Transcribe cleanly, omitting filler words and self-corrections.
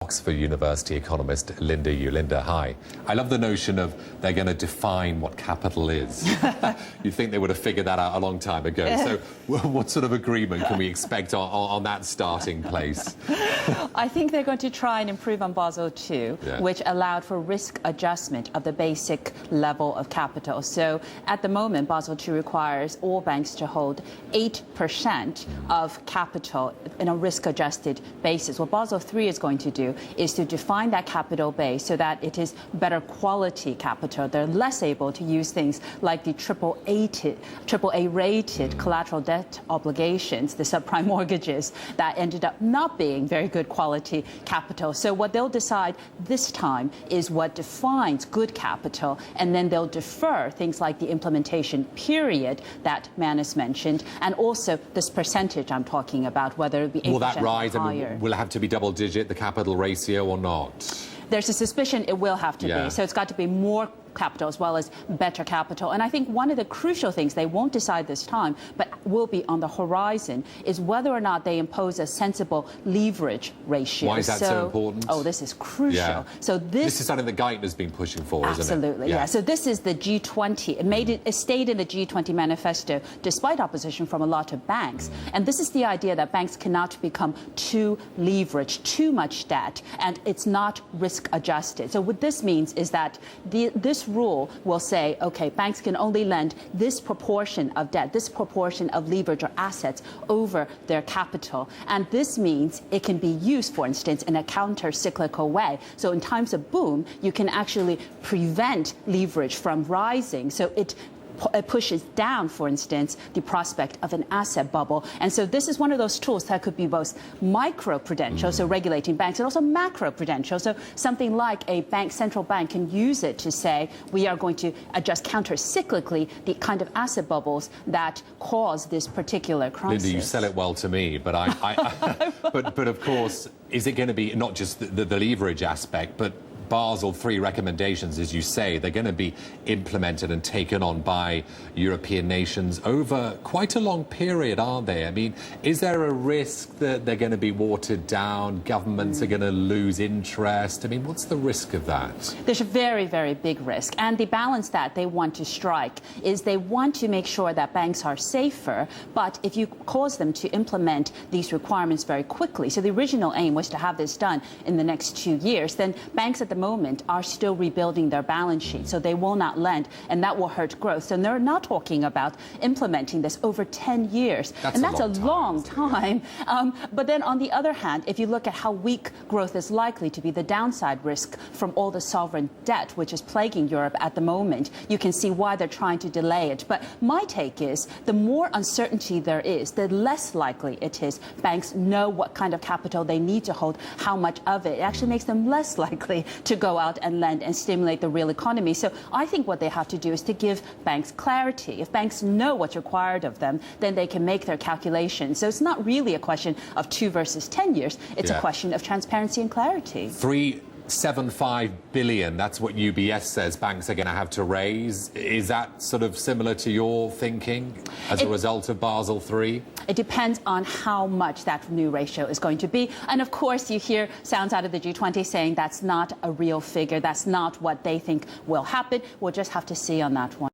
Oxford University economist Linda Yueh. Linda, hi. I love the notion of they're going to define what capital is. You'd think they would have figured that out a long time ago. So what sort of agreement can we expect on that starting place? I think they're going to try and improve on Basel II, Yeah. which allowed for risk adjustment of the basic level of capital. So at the moment, Basel II requires all banks to hold 8% of capital in a risk-adjusted basis. What Basel III is going to do is to define that capital base so that it is better quality capital. They're less able to use things like the AAA-rated collateral debt obligations, the subprime mortgages that ended up not being very good quality capital. So what they'll decide this time is what defines good capital, and then they'll defer things like the implementation period that Manus mentioned, and also this percentage I'm talking about, whether it be 8% Will that rise? or I higher. mean, will it have to be double-digit, the capital ratio, or not? There's a suspicion it will have to Yeah. be. So it's got to be more capital as well as better capital. And I think one of the crucial things they won't decide this time, but will be on the horizon, is whether or not they impose a sensible leverage ratio. Why is that so important? Oh, this is crucial. Yeah. So This is something that Guyton has been pushing for, isn't it? Absolutely, yeah. So this is the G20. It stayed in the G20 manifesto despite opposition from a lot of banks. And this is the idea that banks cannot become too leveraged, too much debt, and it's not risk adjusted. So what this means is that this rule will say, okay, banks can only lend this proportion of debt, this proportion of leverage or assets over their capital. And this means it can be used, for instance, in a counter-cyclical way. So in times of boom, you can actually prevent leverage from rising. So it pushes down, for instance, the prospect of an asset bubble. And so this is one of those tools that could be both micro-prudential, so regulating banks, and also macro-prudential. So something like a central bank can use it to say, we are going to adjust counter-cyclically the kind of asset bubbles that cause this particular crisis. Linda, you sell it well to me, but but of course, is it going to be not just the leverage aspect, but Basel III recommendations, as you say, they're going to be implemented and taken on by European nations over quite a long period, aren't they? I mean, is there a risk that they're going to be watered down, governments are going to lose interest? I mean, what's the risk of that? There's a very, very big risk. And the balance that they want to strike is they want to make sure that banks are safer, but if you cause them to implement these requirements very quickly, so the original aim was to have this done in the next 2 years, then banks at the moment are still rebuilding their balance sheet, so they will not lend, and that will hurt growth. So they're not talking about implementing this over 10 years. And that's a long time. But then on the other hand, if you look at how weak growth is likely to be, the downside risk from all the sovereign debt, which is plaguing Europe at the moment, you can see why they're trying to delay it. But my take is the more uncertainty there is, the less likely it is banks know what kind of capital they need to hold, how much of it. It actually makes them less likely to go out and lend and stimulate the real economy. So I think what they have to do is to give banks clarity. If banks know what's required of them, then they can make their calculations. So it's not really a question of 2 versus 10 years. It's a question of transparency and clarity. 375 billion, that's what UBS says banks are going to have to raise. Is that sort of similar to your thinking as a result of Basel III? It depends on how much that new ratio is going to be. And of course, you hear sounds out of the G20 saying that's not a real figure. That's not what they think will happen. We'll just have to see on that one.